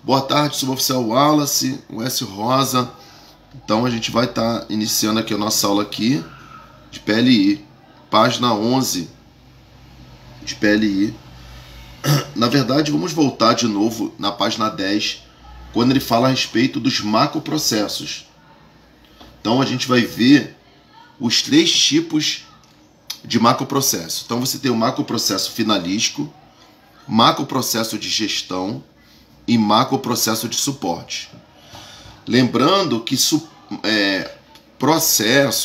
Boa tarde, suboficial Wallace, o S. Rosa. Então a gente vai estar iniciando aqui a nossa aula aqui de PLI, página 11 de PLI. Na verdade, vamos voltar de novo na página 10, quando ele fala a respeito dos macroprocessos. Então a gente vai ver os 3 tipos de macroprocesso. Então você tem o macroprocesso finalístico, macroprocesso de gestão e macroprocesso de suporte. Lembrando que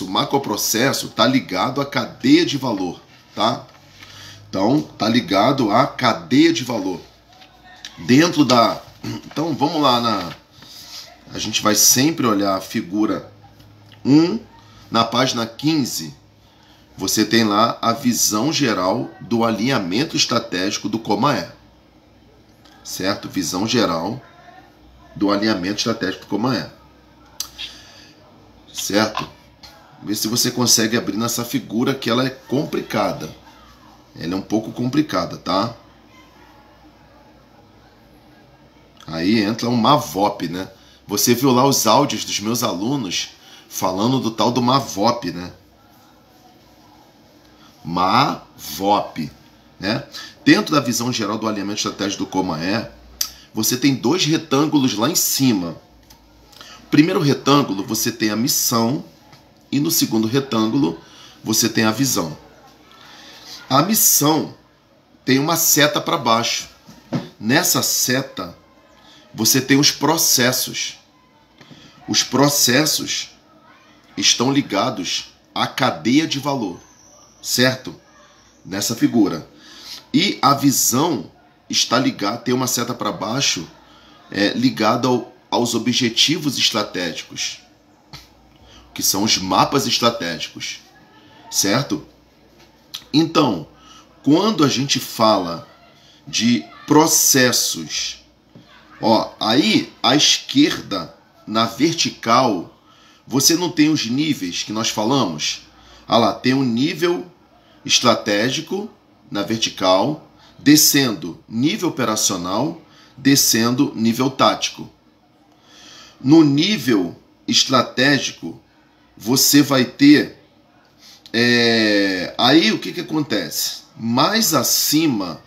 macroprocesso está ligado à cadeia de valor, tá? Então, está ligado à cadeia de valor. Dentro da... Então, vamos lá a gente vai sempre olhar a figura 1, na página 15, você tem lá a visão geral do alinhamento estratégico do Comaé. Certo? Visão geral do alinhamento estratégico do Comaé. Certo? Vê se você consegue abrir nessa figura, que ela é complicada. Ela é um pouco complicada, tá? Aí entra um MAVOP, né? Você viu lá os áudios dos meus alunos falando do tal do MAVOP, né? MAVOP, né? Dentro da visão geral do alinhamento estratégico do Comaé, você tem 2 retângulos lá em cima. No primeiro retângulo você tem a missão e no segundo retângulo você tem a visão. A missão tem uma seta para baixo. Nessa seta você tem os processos. Os processos estão ligados à cadeia de valor, certo? Nessa figura. E a visão está ligada, tem uma seta para baixo, ligada aos objetivos estratégicos, que são os mapas estratégicos, certo? Então, quando a gente fala de processos, aí à esquerda, na vertical, você não tem os níveis que nós falamos? Lá, tem um nível estratégico na vertical, descendo nível operacional, descendo nível tático. No nível estratégico, você vai ter... Aí o que acontece? Mais acima,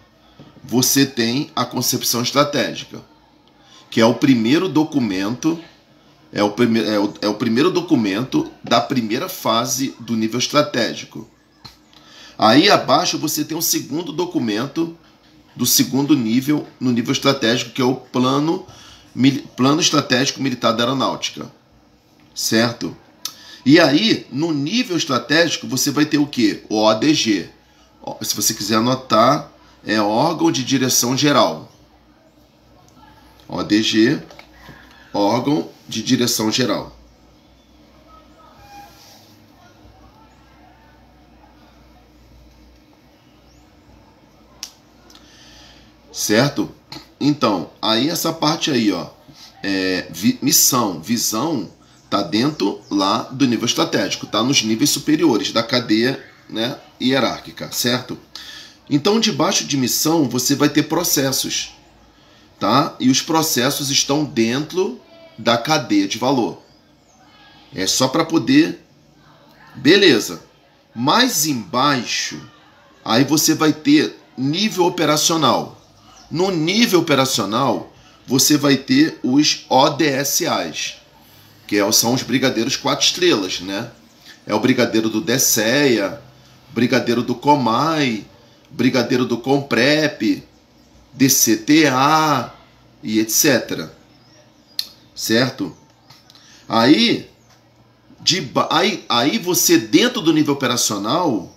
você tem a concepção estratégica, que é o primeiro documento, é o primeiro documento da primeira fase do nível estratégico. Aí abaixo você tem o segundo documento do segundo nível, no nível estratégico, que é o Plano Estratégico Militar da Aeronáutica. Certo? E aí, no nível estratégico, você vai ter o quê? O ODG. Se você quiser anotar, é Órgão de Direção Geral. ODG, Órgão de Direção Geral. Certo? Então, aí essa parte aí, missão, visão, tá dentro lá do nível estratégico, tá nos níveis superiores da cadeia, né, hierárquica, certo? Então, debaixo de missão, você vai ter processos, tá? E os processos estão dentro da cadeia de valor. É só para poder... Beleza. Mais embaixo, aí você vai ter nível operacional. No nível operacional, você vai ter os ODSAs, que são os brigadeiros 4 estrelas, né? É o brigadeiro do DCEA, brigadeiro do COMAI, brigadeiro do COMPREP, DCTA e etc. Certo? Aí você, dentro do nível operacional,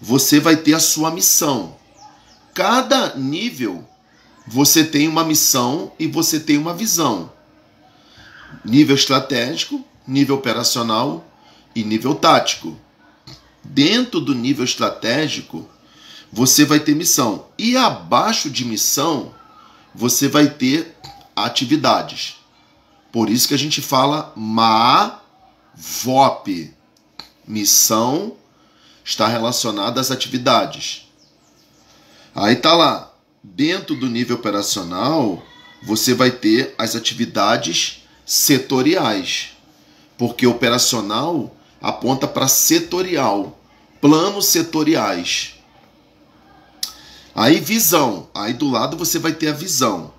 você vai ter a sua missão. Cada nível você tem uma missão e você tem uma visão. Nível estratégico, nível operacional e nível tático. Dentro do nível estratégico, você vai ter missão. E abaixo de missão, você vai ter atividades. Por isso que a gente fala MAVOP. Missão está relacionada às atividades. Aí tá lá. Dentro do nível operacional, você vai ter as atividades setoriais, porque operacional aponta para setorial, planos setoriais. Aí visão, aí do lado você vai ter a visão,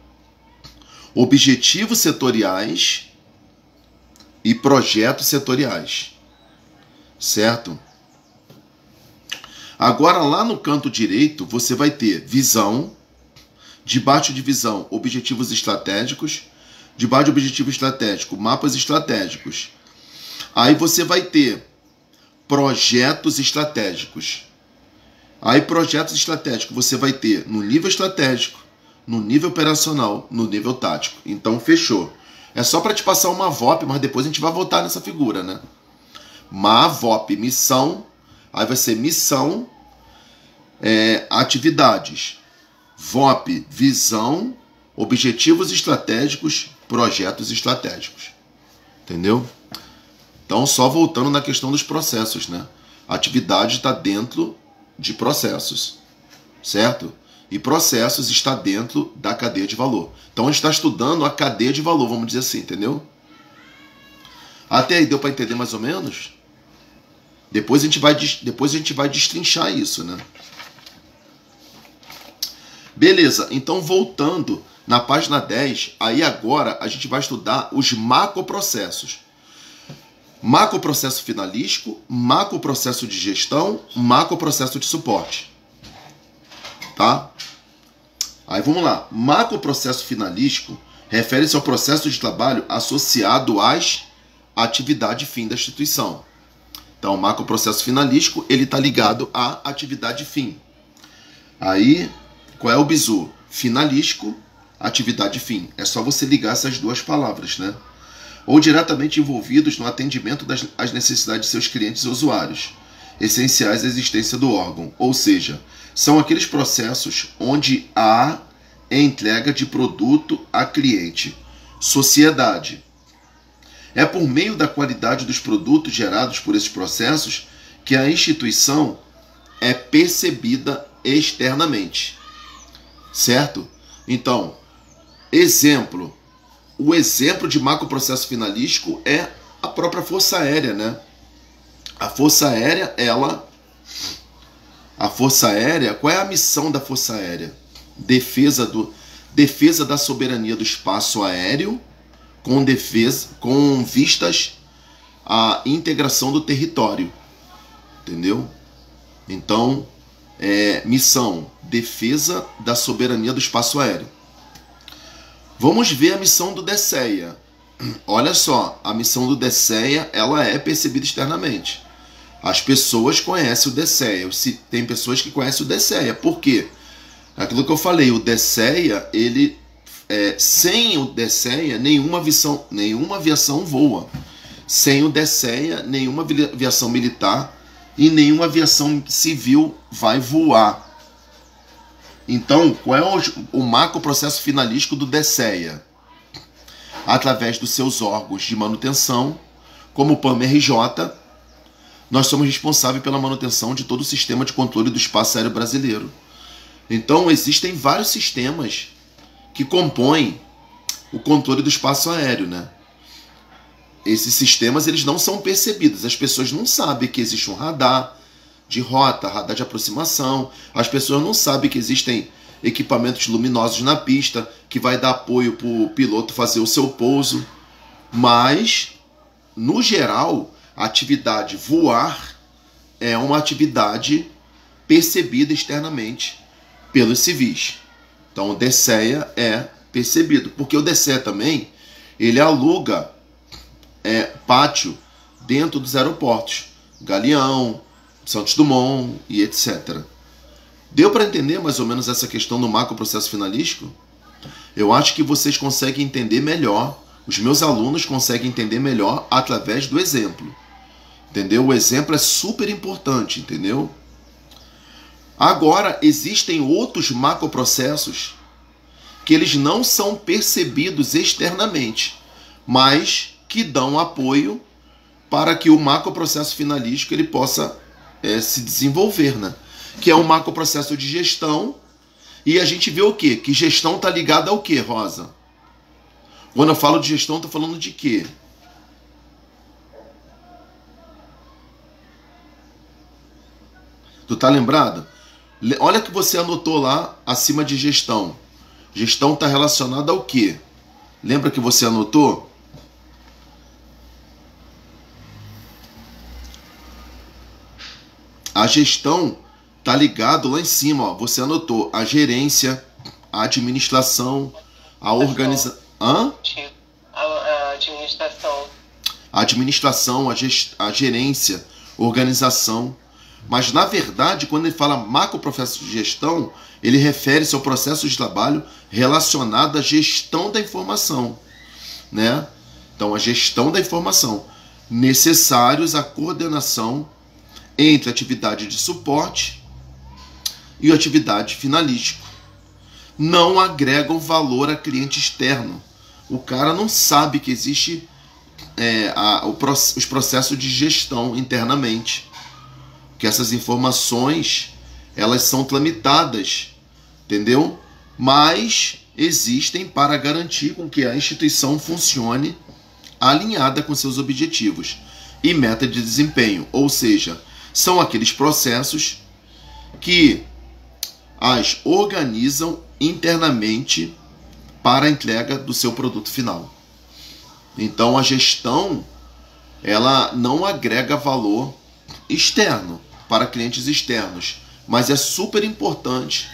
objetivos setoriais e projetos setoriais, certo? Agora lá no canto direito você vai ter visão, debaixo de visão, objetivos estratégicos, debaixo de objetivo estratégico, mapas estratégicos. Aí você vai ter projetos estratégicos. Aí projetos estratégicos você vai ter no nível estratégico, no nível operacional, no nível tático. Então fechou. É só para te passar uma VOP, mas depois a gente vai voltar nessa figura, né? VOP, missão, aí vai ser missão, atividades. VOP, visão, objetivos estratégicos, projetos estratégicos. Entendeu? Então, só voltando na questão dos processos, né? A atividade está dentro de processos, certo? E processos está dentro da cadeia de valor. Então, a gente está estudando a cadeia de valor, vamos dizer assim, entendeu? Até aí deu para entender mais ou menos? Depois a gente vai destrinchar isso, né? Beleza, então voltando na página 10, aí agora a gente vai estudar os macroprocessos. Macroprocesso finalístico, macroprocesso de gestão, macroprocesso de suporte. Tá? Aí vamos lá. Macroprocesso finalístico refere-se ao processo de trabalho associado às atividades fim da instituição. Então, o macroprocesso finalístico, ele está ligado à atividade fim. Aí, qual é o bizu? Finalístico, atividade fim. É só você ligar essas duas palavras, né? Ou diretamente envolvidos no atendimento às necessidades de seus clientes e usuários, essenciais à existência do órgão. Ou seja, são aqueles processos onde há entrega de produto a cliente. Sociedade. É por meio da qualidade dos produtos gerados por esses processos que a instituição é percebida externamente. Certo? Então, exemplo. O exemplo de macroprocesso finalístico é a própria Força Aérea, né? A Força Aérea, qual é a missão da Força Aérea? Defesa da soberania do espaço aéreo com vistas à integração do território. Entendeu? Então, missão, defesa da soberania do espaço aéreo. Vamos ver a missão do DSEA. Olha só, a missão do DSEA, ela é percebida externamente. As pessoas conhecem o DSEA. Tem pessoas que conhecem o DSEA. Por quê? Aquilo que eu falei, o DSEA, sem o DSEA, nenhuma aviação voa. Sem o DSEA, nenhuma aviação militar e nenhuma aviação civil vai voar. Então, qual é o macroprocesso finalístico do DSEA? Através dos seus órgãos de manutenção, como o PAMRJ, nós somos responsáveis pela manutenção de todo o sistema de controle do espaço aéreo brasileiro. Então, existem vários sistemas que compõem o controle do espaço aéreo, né? Esses sistemas, eles não são percebidos. As pessoas não sabem que existe um radar de rota, radar de aproximação. As pessoas não sabem que existem equipamentos luminosos na pista que vai dar apoio para o piloto fazer o seu pouso. Mas, no geral, a atividade voar é uma atividade percebida externamente pelos civis. Então, o DSEA é percebido. Porque o DSEA também, ele aluga pátio dentro dos aeroportos. Galeão, Santos Dumont e etc. Deu para entender mais ou menos essa questão do macroprocesso finalístico? Eu acho que vocês conseguem entender melhor, os meus alunos conseguem entender melhor através do exemplo. Entendeu? O exemplo é super importante, entendeu? Agora, existem outros macroprocessos que eles não são percebidos externamente, mas que dão apoio para que o macroprocesso finalístico ele possa se desenvolver, né? Que é um macroprocesso de gestão. E a gente vê o quê? Que gestão está ligada ao quê, Rosa? Quando eu falo de gestão, estou falando de quê? Tu tá lembrado? Olha que você anotou lá acima de gestão. Gestão está relacionada ao quê? Lembra que você anotou? A gestão tá ligado lá em cima, ó. Você anotou a gerência, a administração, a organização. Hã? A administração. A administração, a gerência, organização. Mas, na verdade, quando ele fala macroprocesso de gestão, ele refere-se ao processo de trabalho relacionado à gestão da informação, né? Então, a gestão da informação. Necessários a coordenação entre atividade de suporte e atividade finalística. Não agregam valor a cliente externo. O cara não sabe que existe os processos de gestão internamente. Que essas informações, elas são tramitadas, entendeu? Mas existem para garantir com que a instituição funcione alinhada com seus objetivos e meta de desempenho. Ou seja, são aqueles processos que as organizam internamente para a entrega do seu produto final. Então a gestão, ela não agrega valor externo para clientes externos, mas é super importante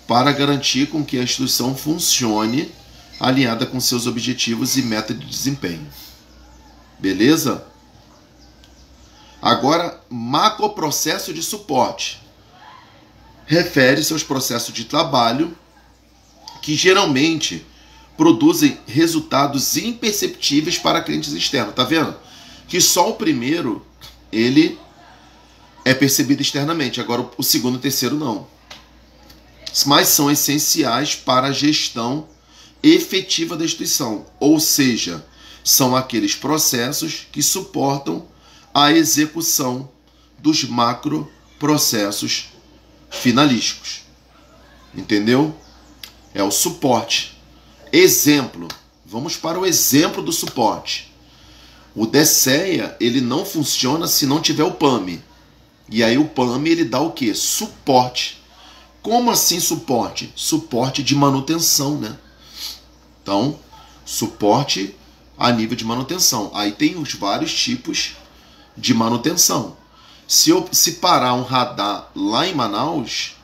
para garantir com que a instituição funcione alinhada com seus objetivos e meta de desempenho. Beleza? Agora, macroprocesso de suporte. Refere-se aos processos de trabalho que geralmente produzem resultados imperceptíveis para clientes externos. Tá vendo? Que só o primeiro, ele é percebido externamente. Agora o segundo e o terceiro não. Mas são essenciais para a gestão efetiva da instituição. Ou seja, são aqueles processos que suportam a execução dos macroprocessos finalísticos. Entendeu? É o suporte. Exemplo. Vamos para o exemplo do suporte. O DCEA, ele não funciona se não tiver o PAMI. E aí o PAMI, ele dá o quê? Suporte. Como assim suporte? Suporte de manutenção, né? Então, suporte a nível de manutenção. Aí tem os vários tipos de manutenção. Se parar um radar lá em Manaus,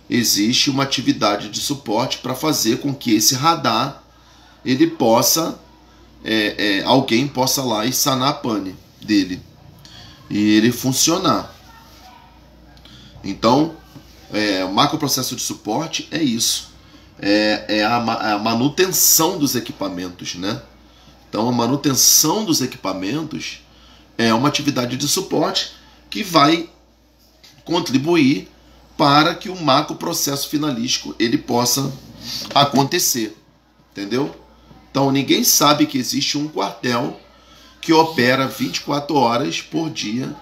existe uma atividade de suporte para fazer com que esse radar ele possa, alguém possa lá e sanar a pane dele e ele funcionar. Então, o macroprocesso de suporte é isso. É a manutenção dos equipamentos, né? Então, a manutenção dos equipamentos é uma atividade de suporte que vai contribuir para que o macroprocesso finalístico ele possa acontecer, entendeu? Então, ninguém sabe que existe um quartel que opera 24 horas por dia,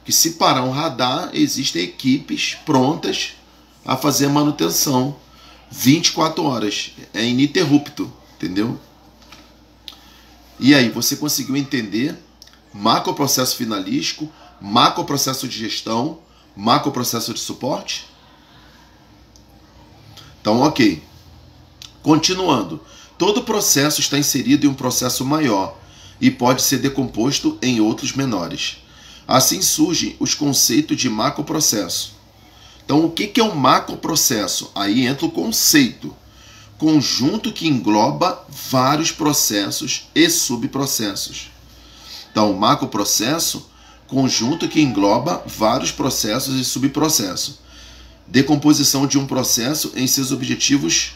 que se parar um radar, existem equipes prontas a fazer a manutenção 24 horas. É ininterrupto, entendeu? E aí, você conseguiu entender macroprocesso finalístico, macroprocesso de gestão, macroprocesso de suporte? Então, ok. Continuando. Todo processo está inserido em um processo maior e pode ser decomposto em outros menores. Assim surgem os conceitos de macroprocesso. Então, o que é um macroprocesso? Aí entra o conceito. Conjunto que engloba vários processos e subprocessos. Então, macroprocesso, conjunto que engloba vários processos e subprocessos. Decomposição de um processo em seus objetivos.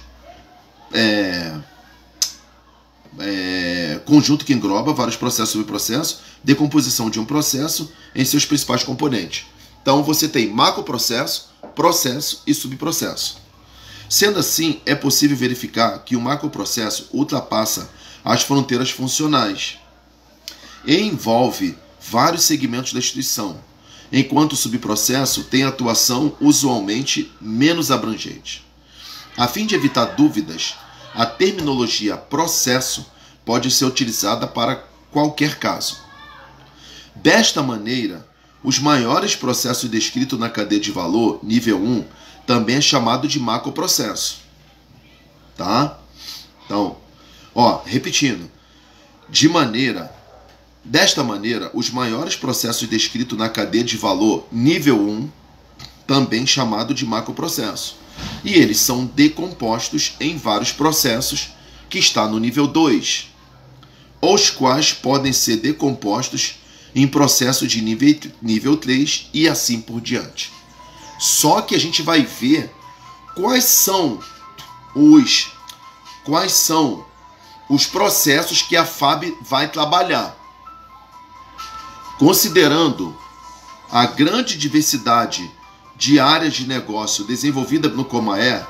Conjunto que engloba vários processos e subprocessos. Decomposição de um processo em seus principais componentes. Então, você tem macroprocesso, processo e subprocesso. Sendo assim, é possível verificar que o macroprocesso ultrapassa as fronteiras funcionais e envolve vários segmentos da instituição, enquanto o subprocesso tem atuação usualmente menos abrangente. A fim de evitar dúvidas, a terminologia processo pode ser utilizada para qualquer caso. Desta maneira, os maiores processos descritos na cadeia de valor, nível 1, também é chamado de macroprocesso. Tá? Então, repetindo. Desta maneira, os maiores processos descritos na cadeia de valor, nível 1, também chamado de macroprocesso. E eles são decompostos em vários processos que está no nível 2, os quais podem ser decompostos em processos de nível 3 e assim por diante. Só que a gente vai ver quais são os processos que a FAB vai trabalhar. Considerando a grande diversidade de áreas de negócio desenvolvida no Comae,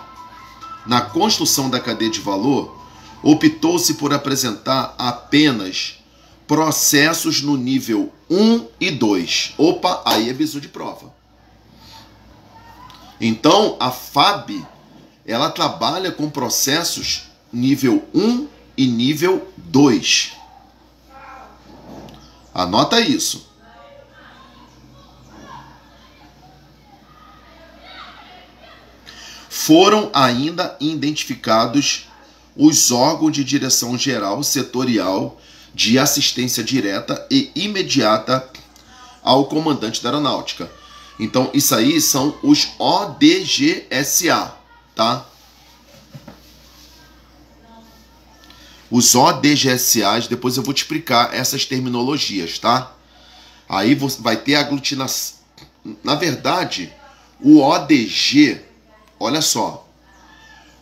na construção da cadeia de valor, optou-se por apresentar apenas processos no nível 1 e 2. Opa, aí é bizu de prova. Então, a FAB, ela trabalha com processos nível 1 e nível 2. Anota isso. Foram ainda identificados os órgãos de direção geral setorial de assistência direta e imediata ao comandante da aeronáutica. Então, isso aí são os ODGSA, tá? Os ODGSAs, depois eu vou te explicar essas terminologias, tá? Aí você vai ter aglutinação. Na verdade, o ODG, olha só,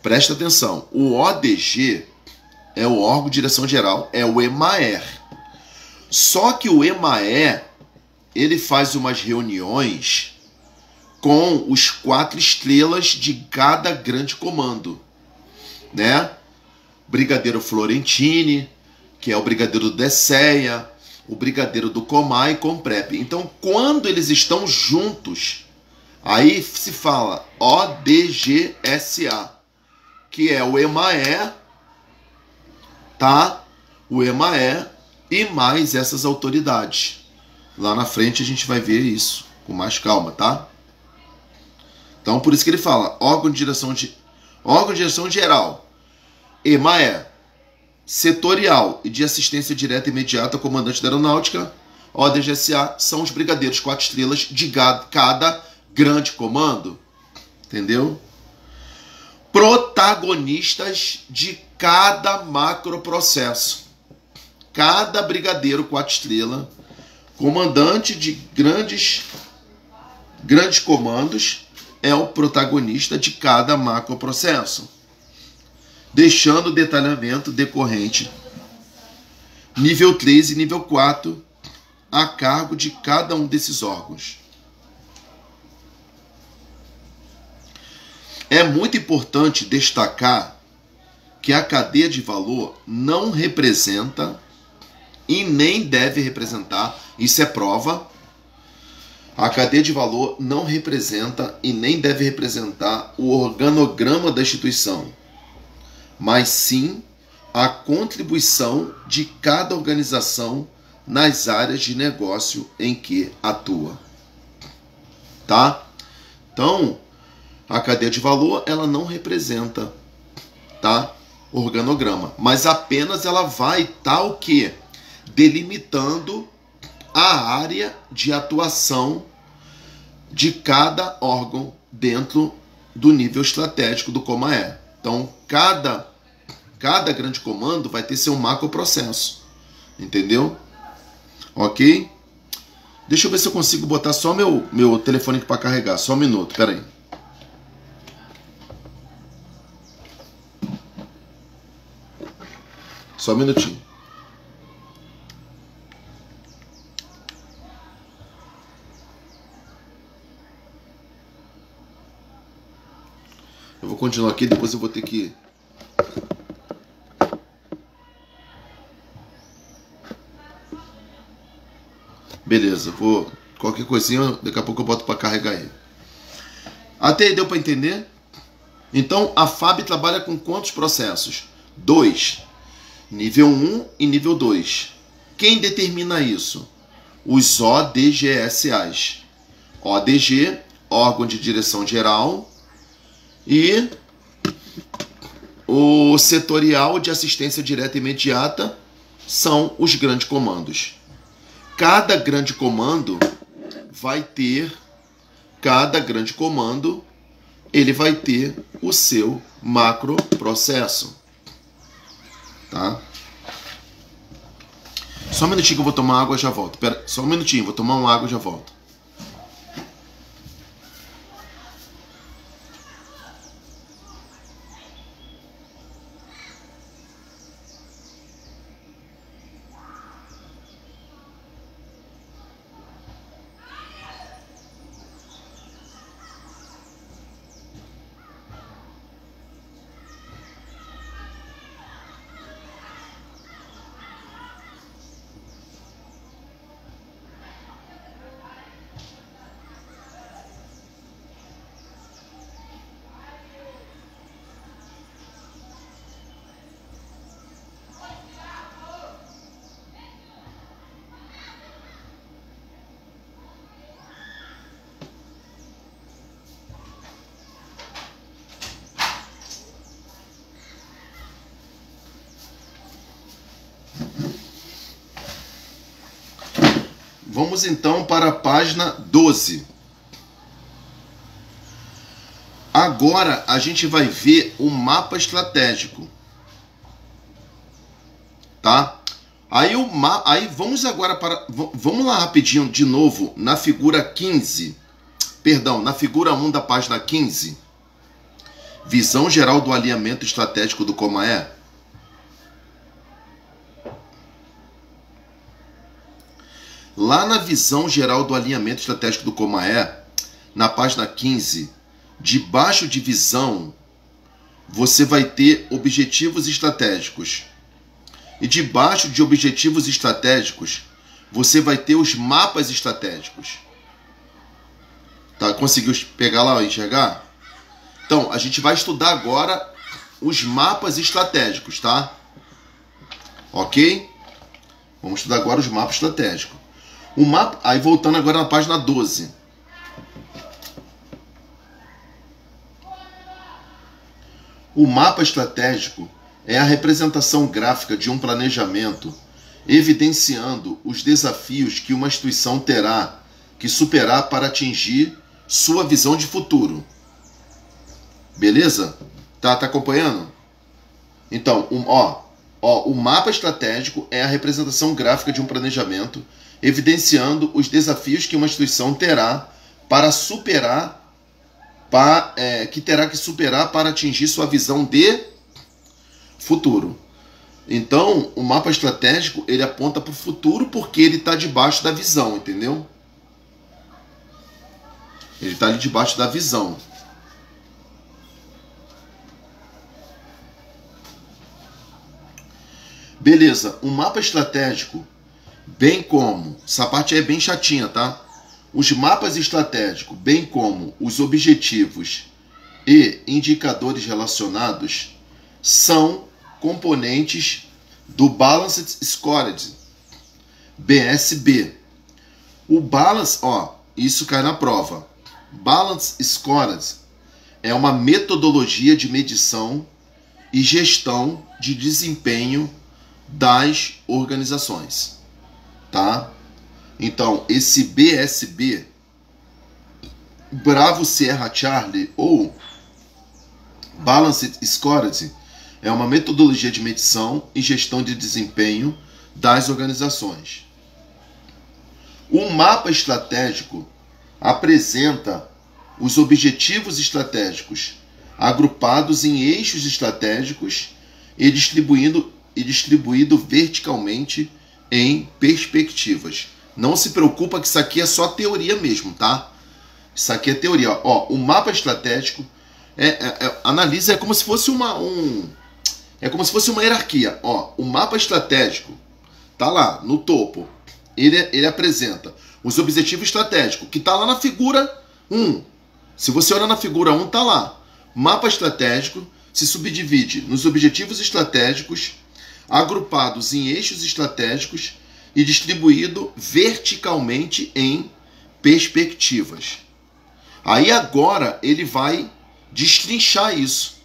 presta atenção, o ODG é o órgão de direção geral, é o EMAER. Só que o EMAER, ele faz umas reuniões com os 4 estrelas de cada grande comando, né? Brigadeiro Florentini, que é o brigadeiro do DECEA, o brigadeiro do Comai e Comprep. Então, quando eles estão juntos, aí se fala ODGSA, que é o EMAE, tá? O EMAE e mais essas autoridades. Lá na frente a gente vai ver isso com mais calma, tá? Então, por isso que ele fala órgão de direção geral, EMAE, setorial e de assistência direta e imediata ao comandante da aeronáutica, ODGSA, são os brigadeiros 4 estrelas de cada grande comando. Entendeu? Protagonistas de cada macroprocesso. Cada brigadeiro 4 estrelas, comandante de grandes comandos, é o protagonista de cada macroprocesso, deixando o detalhamento decorrente nível 3 e nível 4 a cargo de cada um desses órgãos. É muito importante destacar que a cadeia de valor não representa e nem deve representar, isso é prova, a cadeia de valor não representa e nem deve representar o organograma da instituição, mas sim a contribuição de cada organização nas áreas de negócio em que atua. Tá? Então, a cadeia de valor, ela não representa, tá, organograma, mas apenas ela vai estar o quê? Delimitando a área de atuação de cada órgão dentro do nível estratégico do Comae. Então, cada grande comando vai ter seu macroprocesso. Entendeu? Ok? Deixa eu ver se eu consigo botar só meu telefone aqui para carregar. Só um minuto, pera aí. Só um minutinho. Eu vou continuar aqui, depois eu vou ter que... Beleza, vou... Qualquer coisinha, daqui a pouco eu boto para carregar ele. Até aí deu para entender? Então, a FAB trabalha com quantos processos? 2. Nível 1 e nível 2. Quem determina isso? Os ODGSAs. ODG, órgão de direção geral, e o setorial de assistência direta e imediata são os grandes comandos. Cada grande comando ele vai ter o seu macroprocesso. Tá? Só um minutinho que eu vou tomar água e já volto. Pera, só um minutinho, vou tomar uma água e já volto. Vamos então para a página 12. Agora a gente vai ver o mapa estratégico. Tá? Aí vamos agora para... Vamos lá rapidinho de novo na figura 15. Perdão, na figura 1 da página 15. Visão geral do alinhamento estratégico do Comaé. Lá na visão geral do alinhamento estratégico do Comaé, na página 15, debaixo de visão, você vai ter objetivos estratégicos. E debaixo de objetivos estratégicos, você vai ter os mapas estratégicos. Tá? Conseguiu pegar lá, enxergar? Então, a gente vai estudar agora os mapas estratégicos, tá? Ok? Vamos estudar agora os mapas estratégicos. O mapa, aí voltando agora na página 12. O mapa estratégico é a representação gráfica de um planejamento evidenciando os desafios que uma instituição terá que superar para atingir sua visão de futuro. Beleza? Tá acompanhando? Então, o mapa estratégico é a representação gráfica de um planejamento evidenciando os desafios que uma instituição terá para superar, que terá que superar para atingir sua visão de futuro. Então, o mapa estratégico ele aponta para o futuro porque ele está debaixo da visão, entendeu? Ele está ali debaixo da visão. Beleza, o mapa estratégico, bem como, essa parte é bem chatinha, tá? Os mapas estratégicos, bem como os objetivos e indicadores relacionados, são componentes do Balanced Scorecard, BSB. O Balance, isso cai na prova. Balanced Scorecard é uma metodologia de medição e gestão de desempenho das organizações, tá? Então, esse BSB, Bravo Sierra Charlie ou Balanced Scorecard, é uma metodologia de medição e gestão de desempenho das organizações. O mapa estratégico apresenta os objetivos estratégicos agrupados em eixos estratégicos e distribuído verticalmente em perspectivas. Não se preocupa que isso aqui é só teoria mesmo, tá? Isso aqui é teoria. O mapa estratégico analisa, é como se fosse é como se fosse uma hierarquia. O mapa estratégico tá lá no topo. Ele apresenta os objetivos estratégicos, que tá lá na figura 1. Se você olhar na figura 1, tá lá. Mapa estratégico se subdivide nos objetivos estratégicos, agrupados em eixos estratégicos e distribuído verticalmente em perspectivas. Aí agora ele vai destrinchar isso.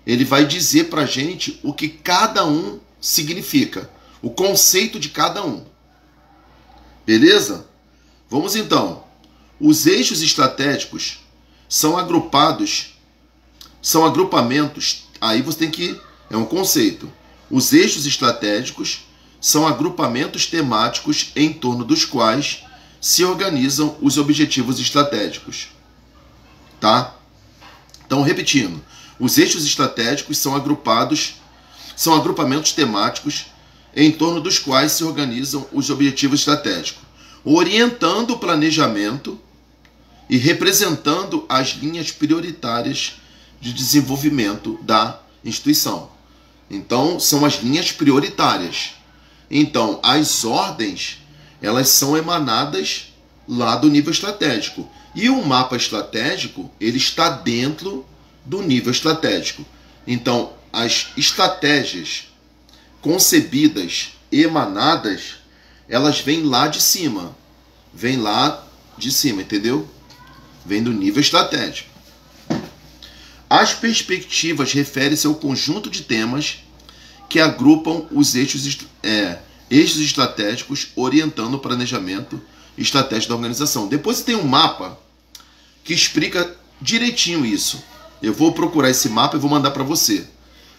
Ele vai dizer para a gente o que cada um significa, o conceito de cada um. Beleza? Vamos então. Os eixos estratégicos são agrupamentos, aí você tem que, é um conceito. Os eixos estratégicos são agrupamentos temáticos em torno dos quais se organizam os objetivos estratégicos. Tá? Então, repetindo, os eixos estratégicos são agrupamentos temáticos em torno dos quais se organizam os objetivos estratégicos, orientando o planejamento e representando as linhas prioritárias de desenvolvimento da instituição. Então, são as linhas prioritárias. Então, as ordens, elas são emanadas lá do nível estratégico. E o mapa estratégico, ele está dentro do nível estratégico. Então, as estratégias concebidas, emanadas, elas vêm lá de cima. Vêm lá de cima, entendeu? Vem do nível estratégico. As perspectivas referem-se ao conjunto de temas que agrupam os eixos estratégicos, orientando o planejamento estratégico da organização. Depois tem um mapa que explica direitinho isso. Eu vou procurar esse mapa e vou mandar para você.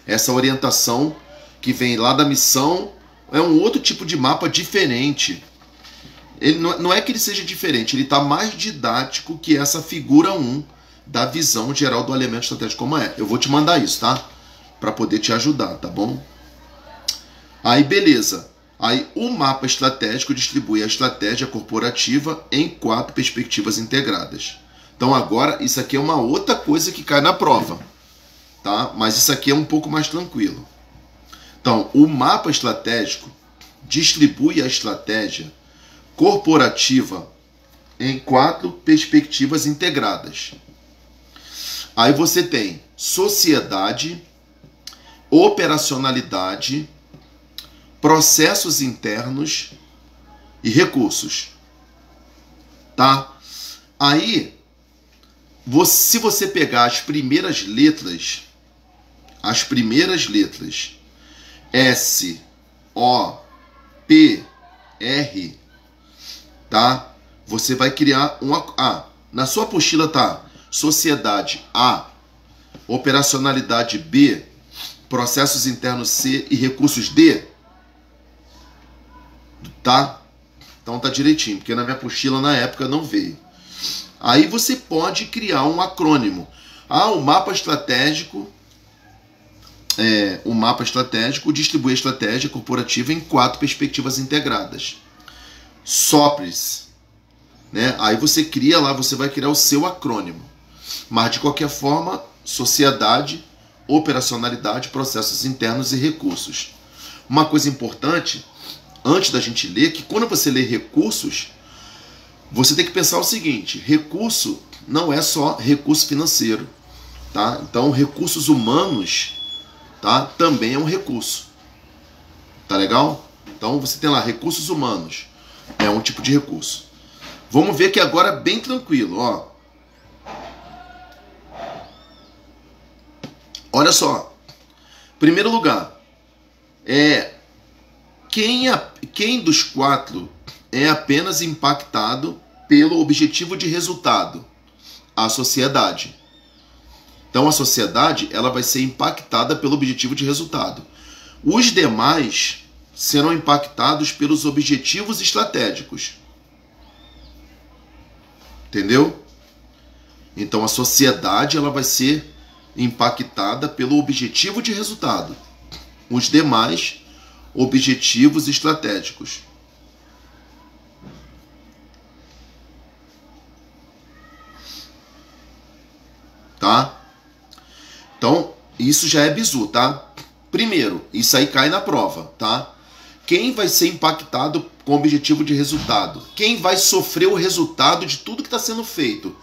Essa orientação que vem lá da missão é um outro tipo de mapa diferente. Ele não é que ele seja diferente, ele está mais didático que essa figura 1 da visão geral do alinhamento estratégico como é. Eu vou te mandar isso, tá? Para poder te ajudar, tá bom? Aí, beleza. Aí, o mapa estratégico distribui a estratégia corporativa em 4 perspectivas integradas. Então, agora, isso aqui é uma outra coisa que cai na prova, tá? Mas isso aqui é um pouco mais tranquilo. Então, o mapa estratégico distribui a estratégia corporativa em 4 perspectivas integradas. Aí você tem sociedade, operacionalidade, processos internos e recursos. Tá? Aí, se você pegar as primeiras letras, S, O, P, R, tá? Você vai criar uma... na sua apostila tá sociedade A, operacionalidade B, processos internos C e recursos D. Tá? Então tá direitinho, porque na minha apostila na época não veio. Aí você pode criar um acrônimo. O mapa estratégico distribui a estratégia corporativa em 4 perspectivas integradas. SOPRES, né? Aí você cria lá, você vai criar o seu acrônimo. Mas de qualquer forma, sociedade, operacionalidade, processos internos e recursos. Uma coisa importante, antes da gente ler, que quando você lê recursos, você tem que pensar o seguinte: recurso não é só recurso financeiro, tá? Então, recursos humanos, tá? Também é um recurso. Tá legal? Então, você tem lá recursos humanos, é um tipo de recurso. Vamos ver que agora é bem tranquilo, ó. Olha só. Primeiro lugar, quem dos 4 é apenas impactado pelo objetivo de resultado? A sociedade. Então a sociedade, ela vai ser impactada pelo objetivo de resultado. Os demais serão impactados pelos objetivos estratégicos. Entendeu? Então a sociedade, ela vai ser impactada pelo objetivo de resultado. Os demais, objetivos estratégicos. Tá? Então, isso já é bizu, tá? Primeiro, isso aí cai na prova, tá? Quem vai ser impactado com o objetivo de resultado? Quem vai sofrer o resultado de tudo que está sendo feito?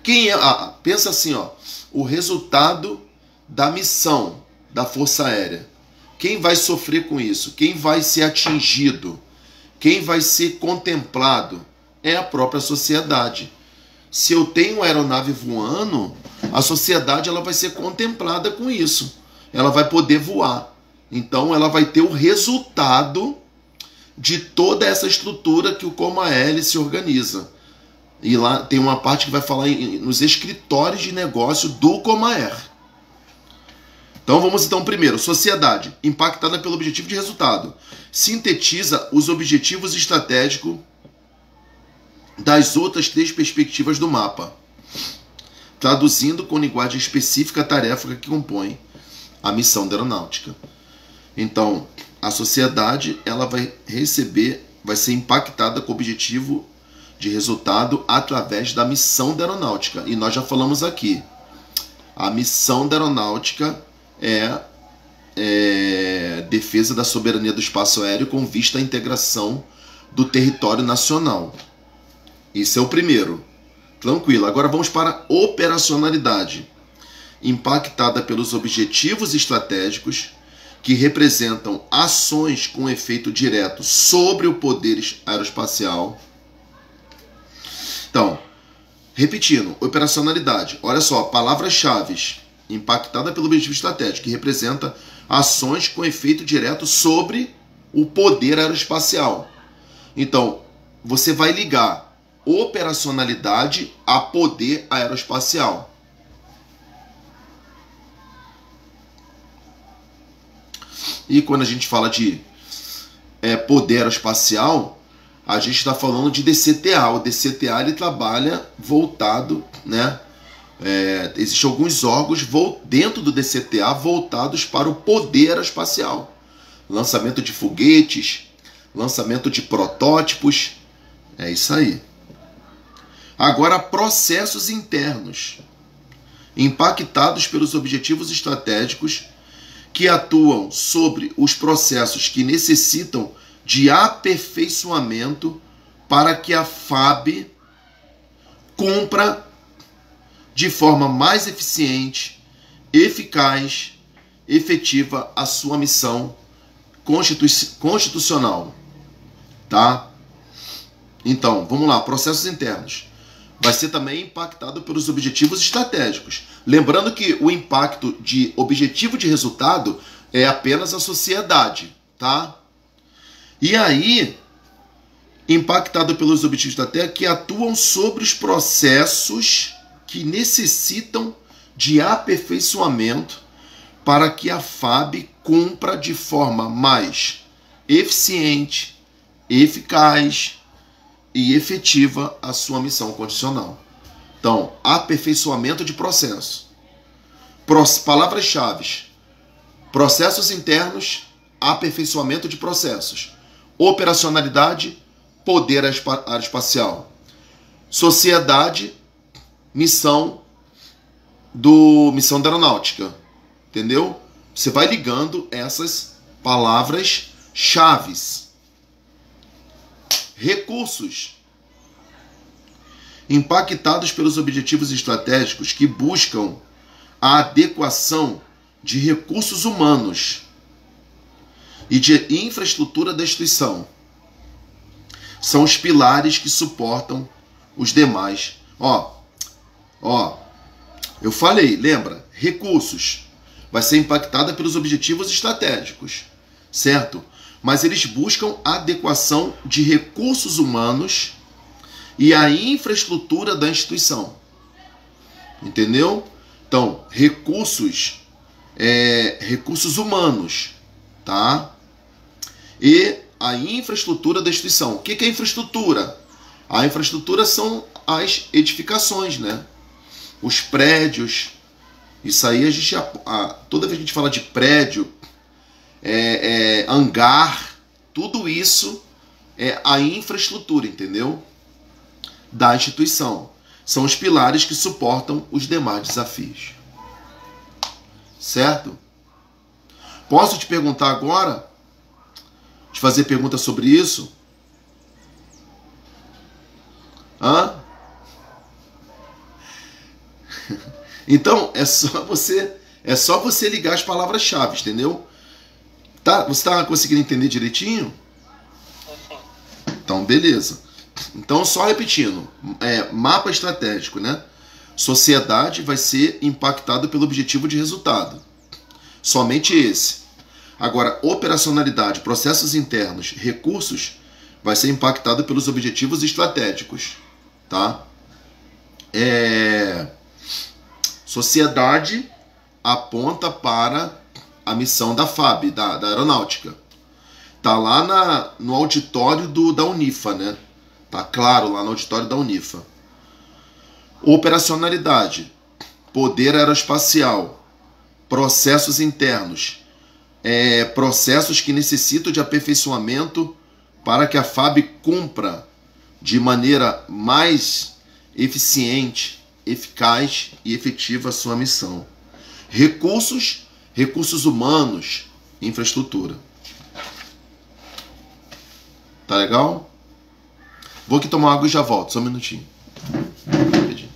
Quem é? Pensa assim, ó, o resultado da missão da Força Aérea. Quem vai sofrer com isso? Quem vai ser atingido? Quem vai ser contemplado? É a própria sociedade. Se eu tenho uma aeronave voando, a sociedade ela vai ser contemplada com isso. Ela vai poder voar. Então ela vai ter o resultado de toda essa estrutura que o Comael se organiza. E lá tem uma parte que vai falar nos escritórios de negócio do Comaer. Então vamos então primeiro, sociedade, impactada pelo objetivo de resultado. Sintetiza os objetivos estratégicos das outras 3 perspectivas do mapa, traduzindo com linguagem específica a tarefa que compõe a missão da aeronáutica. Então, a sociedade ela vai ser impactada com o objetivo de resultado através da missão da aeronáutica. E nós já falamos aqui, a missão da aeronáutica é defesa da soberania do espaço aéreo com vista à integração do território nacional. Isso é o primeiro. Tranquilo. Agora vamos para a operacionalidade. Impactada pelos objetivos estratégicos que representam ações com efeito direto sobre o poder aeroespacial. Então, repetindo, operacionalidade. Olha só, palavras-chave. Impactada pelo objetivo estratégico, que representa ações com efeito direto sobre o poder aeroespacial. Então, você vai ligar operacionalidade a poder aeroespacial. E quando a gente fala de poder aeroespacial, a gente está falando de DCTA. O DCTA ele trabalha voltado, né? Existem alguns órgãos dentro do DCTA voltados para o poder aeroespacial. Lançamento de foguetes, lançamento de protótipos. É isso aí. Agora, processos internos. Impactados pelos objetivos estratégicos que atuam sobre os processos que necessitam de aperfeiçoamento para que a FAB cumpra de forma mais eficiente, eficaz, efetiva a sua missão constitucional. Tá? Então, vamos lá, processos internos. Vai ser também impactado pelos objetivos estratégicos. Lembrando que o impacto de objetivo de resultado é apenas a sociedade, tá? E aí, impactado pelos objetivos estratégicos que atuam sobre os processos que necessitam de aperfeiçoamento para que a FAB cumpra de forma mais eficiente, eficaz e efetiva a sua missão constitucional. Então, aperfeiçoamento de processo. Palavras-chave: processos internos, aperfeiçoamento de processos. Operacionalidade, poder aeroespacial. Sociedade, missão da aeronáutica. Entendeu? Você vai ligando essas palavras-chave. Recursos. Impactados pelos objetivos estratégicos que buscam a adequação de recursos humanos e de infraestrutura da instituição. São os pilares que suportam os demais. Eu falei, lembra? Recursos. Vai ser impactada pelos objetivos estratégicos, certo? Mas eles buscam adequação de recursos humanos e a infraestrutura da instituição. Entendeu? Então, recursos humanos, tá? E a infraestrutura da instituição. O que é infraestrutura? A infraestrutura são as edificações, né? Os prédios. Isso aí a gente, toda vez que a gente fala de prédio, hangar, tudo isso é a infraestrutura, entendeu? Da instituição. São os pilares que suportam os demais desafios. Certo? Posso te perguntar agora? Te fazer pergunta sobre isso? Então, é só você ligar as palavras-chave, entendeu? Tá? Você está conseguindo entender direitinho? Sim. Então, beleza. Então, só repetindo, mapa estratégico, né? Sociedade vai ser impactada pelo objetivo de resultado. Somente esse. Agora, operacionalidade, processos internos, recursos, vai ser impactado pelos objetivos estratégicos, tá? Sociedade aponta para a missão da FAB, da aeronáutica. Tá lá no auditório da Unifa, né? Tá claro lá no auditório da Unifa. Operacionalidade, poder aeroespacial, processos internos, processos que necessitam de aperfeiçoamento para que a FAB cumpra de maneira mais eficiente, eficaz e efetiva a sua missão. Recursos humanos, infraestrutura. Tá legal? Vou aqui tomar água e já volto, só um minutinho. Rapidinho.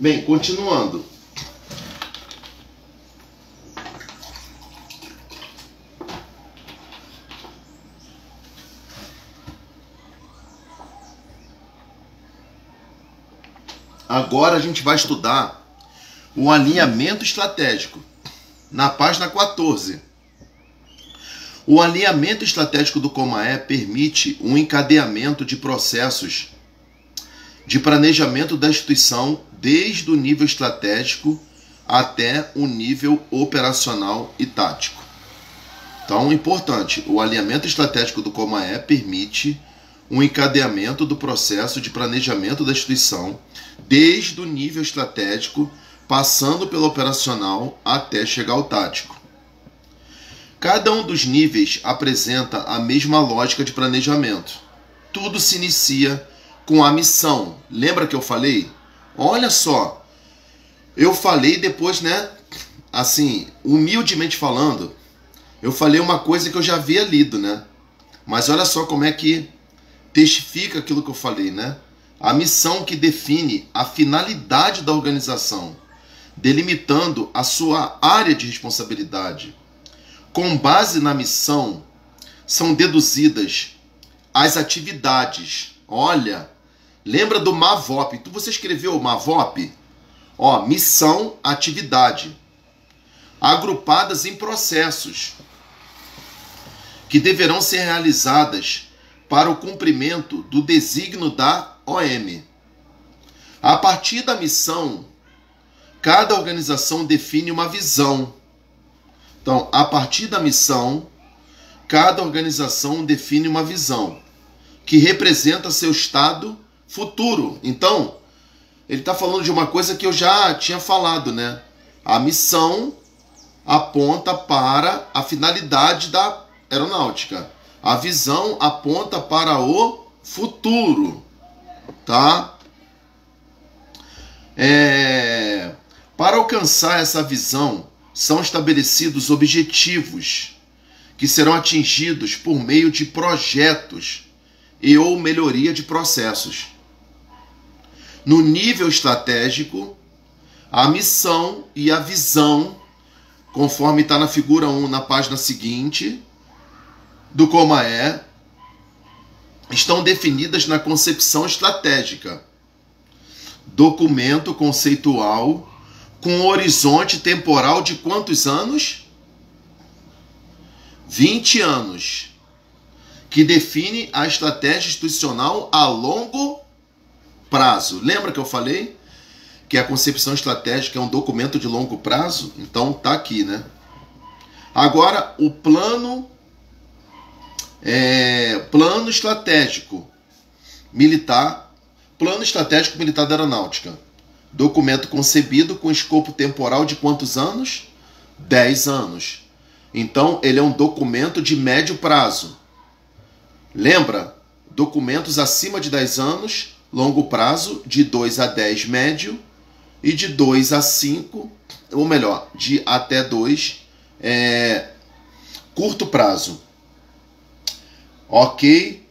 Bem, continuando. Agora a gente vai estudar o alinhamento estratégico, na página 14. O alinhamento estratégico do Comaé permite um encadeamento de processos de planejamento da instituição desde o nível estratégico até o nível operacional e tático. Então, importante, o alinhamento estratégico do Comaé permite um encadeamento do processo de planejamento da instituição desde o nível estratégico, passando pelo operacional até chegar ao tático. Cada um dos níveis apresenta a mesma lógica de planejamento. Tudo se inicia com a missão. Lembra que eu falei? Olha só, eu falei depois, né? Assim, humildemente falando, eu falei uma coisa que eu já havia lido, né? Mas olha só como é que testifica aquilo que eu falei, né? A missão que define a finalidade da organização, delimitando a sua área de responsabilidade. Com base na missão, são deduzidas as atividades. Olha, lembra do MAVOP? Você escreveu MAVOP? Ó, missão, atividade. Agrupadas em processos que deverão ser realizadas para o cumprimento do desígnio da OM. A partir da missão, cada organização define uma visão. Então, a partir da missão, cada organização define uma visão que representa seu estado futuro. Então, ele está falando de uma coisa que eu já tinha falado, né? A missão aponta para a finalidade da aeronáutica. A visão aponta para o futuro, tá? Para alcançar essa visão, são estabelecidos objetivos que serão atingidos por meio de projetos e ou melhoria de processos. No nível estratégico, a missão e a visão, conforme está na figura 1, na página seguinte, do Comaé, estão definidas na concepção estratégica, documento conceitual com horizonte temporal de quantos anos? 20 anos, que define a estratégia institucional a longo prazo. Lembra que eu falei que a concepção estratégica é um documento de longo prazo? Então tá aqui, né? Agora, o plano estratégico militar, plano estratégico militar da aeronáutica. Documento concebido com escopo temporal de quantos anos? 10 anos. Então, ele é um documento de médio prazo. Lembra? Documentos acima de 10 anos, longo prazo, de 2 a 10 médio, e de 2 a 5, ou melhor, de até 2, curto prazo. Ok.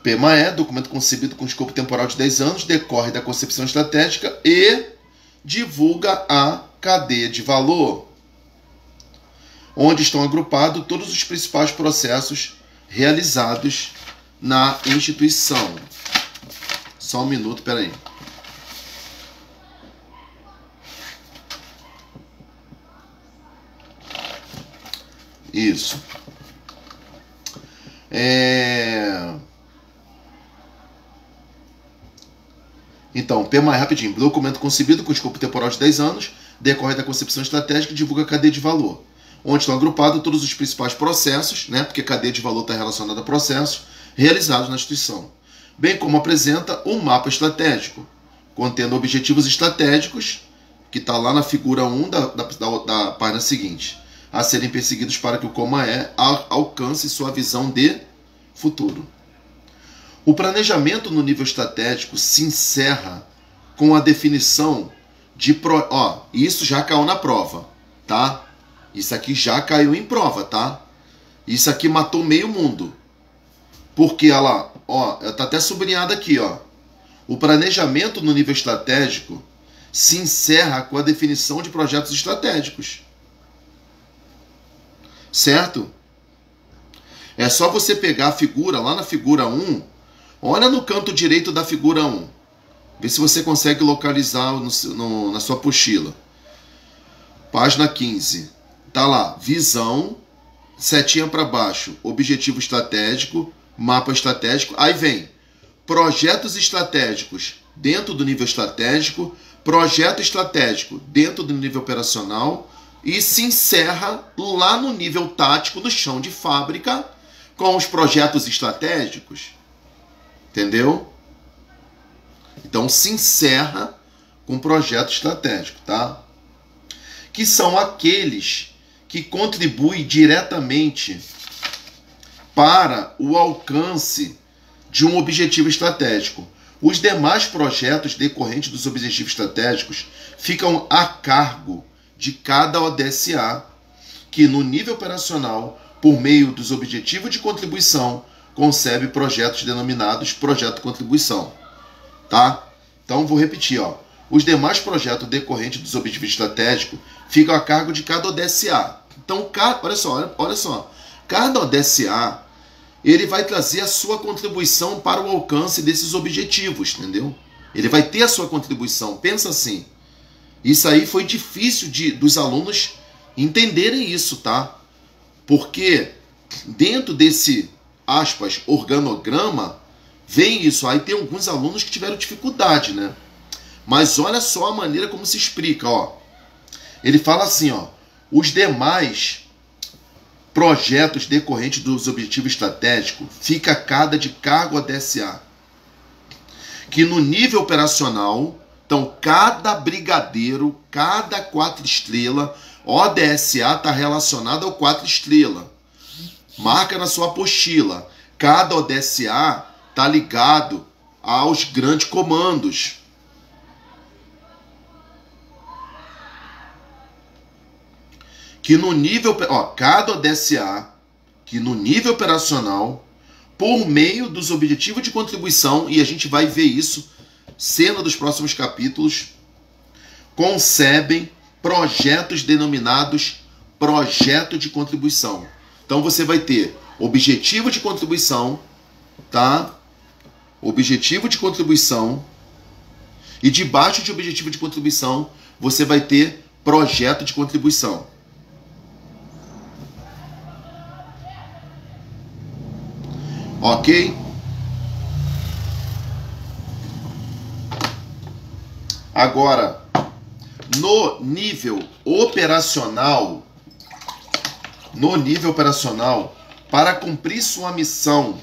PMAE, documento concebido com escopo temporal de 10 anos, decorre da concepção estratégica e divulga a cadeia de valor, onde estão agrupados todos os principais processos realizados na instituição. Só um minuto, peraí. Isso. Então, PMAE rapidinho. Documento concebido com escopo temporal de 10 anos, decorre da concepção estratégica e divulga a cadeia de valor, onde estão agrupados todos os principais processos, né, porque cadeia de valor está relacionada a processos, realizados na instituição, bem como apresenta um mapa estratégico, contendo objetivos estratégicos, que está lá na figura 1 da página seguinte, a serem perseguidos para que o Comaé alcance sua visão de futuro. O planejamento no nível estratégico se encerra com a definição de... isso já caiu na prova, tá? Isso aqui já caiu em prova, tá? Isso aqui matou meio mundo. Porque, olha lá, tá até sublinhado aqui, ó. O planejamento no nível estratégico se encerra com a definição de projetos estratégicos. Certo? É só você pegar a figura, lá na figura 1, olha no canto direito da figura 1. Vê se você consegue localizar na sua apostila. Página 15. Tá lá, visão, setinha para baixo, objetivo estratégico, mapa estratégico. Aí vem projetos estratégicos dentro do nível estratégico, projeto estratégico dentro do nível operacional e se encerra lá no nível tático, no chão de fábrica, com os projetos estratégicos. Entendeu? Então se encerra com projeto estratégico, tá? Que são aqueles que contribuem diretamente para o alcance de um objetivo estratégico. Os demais projetos decorrentes dos objetivos estratégicos ficam a cargo de cada ODSA, que no nível operacional, por meio dos objetivos de contribuição, concebe projetos denominados projeto de contribuição. Tá? Então vou repetir, ó. Os demais projetos decorrentes dos objetivos estratégicos ficam a cargo de cada ODSA. Então, olha só. Cada ODSA, ele vai trazer a sua contribuição para o alcance desses objetivos, entendeu? Ele vai ter a sua contribuição. Pensa assim. Isso aí foi difícil dos alunos entenderem isso, tá? Porque dentro desse, aspas, organograma, vem isso. Aí tem alguns alunos que tiveram dificuldade, né? Mas olha só a maneira como se explica, ó. Ele fala assim, ó. Os demais projetos decorrentes dos objetivos estratégicos fica cada de cargo ODSA. Que no nível operacional, então cada brigadeiro, cada 4 estrelas, ODSA está relacionado ao 4 estrelas. Marca na sua apostila. Cada ODSA está ligado aos grandes comandos. que no nível, cada ODSA, que no nível operacional, por meio dos objetivos de contribuição, e a gente vai ver isso, cena dos próximos capítulos, concebem projetos denominados projeto de contribuição. Então você vai ter objetivo de contribuição, tá? Objetivo de contribuição, e debaixo de objetivo de contribuição você vai ter projeto de contribuição. Ok? Agora, no nível operacional, para cumprir sua missão,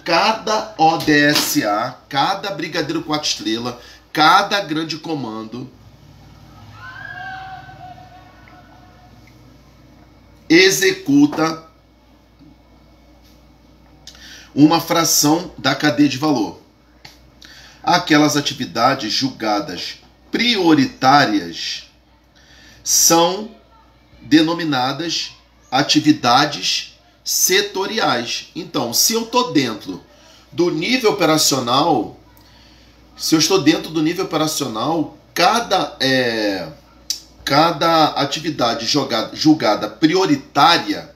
cada ODSA, cada Brigadeiro 4 estrelas, cada grande comando executa uma fração da cadeia de valor. Aquelas atividades julgadas prioritárias são denominadas atividades setoriais. Então, se eu estou dentro do nível operacional, cada atividade julgada prioritária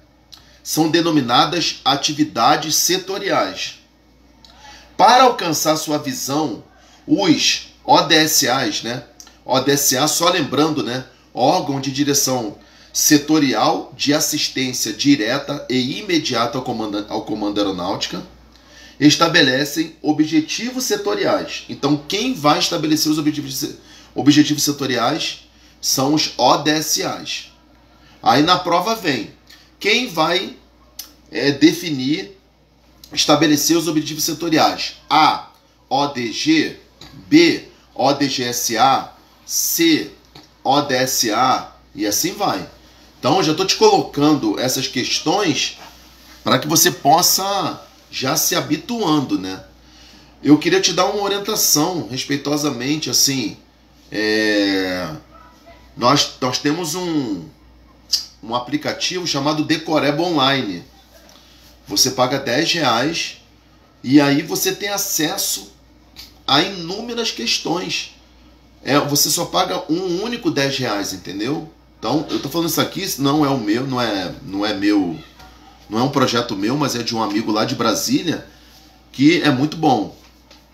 são denominadas atividades setoriais. Para alcançar sua visão, os ODSAs, né? ODSA, só lembrando, né? Órgão de direção setorial de assistência direta e imediata ao comando aeronáutica, estabelecem objetivos setoriais. Então, quem vai estabelecer os objetivos setoriais são os ODSAs. Aí na prova vem quem vai estabelecer os objetivos setoriais. A, ODG, B, ODGSA, C, ODSA, e assim vai. Então, eu já estou te colocando essas questões para que você possa já se habituando, né? Eu queria te dar uma orientação, respeitosamente, assim, nós temos um aplicativo chamado Decoreba Online. Você paga R$10 e aí você tem acesso a inúmeras questões. Você só paga um único R$10, entendeu? Então, eu tô falando isso aqui, não é o meu, não é meu, não é um projeto meu, mas é de um amigo lá de Brasília, que é muito bom.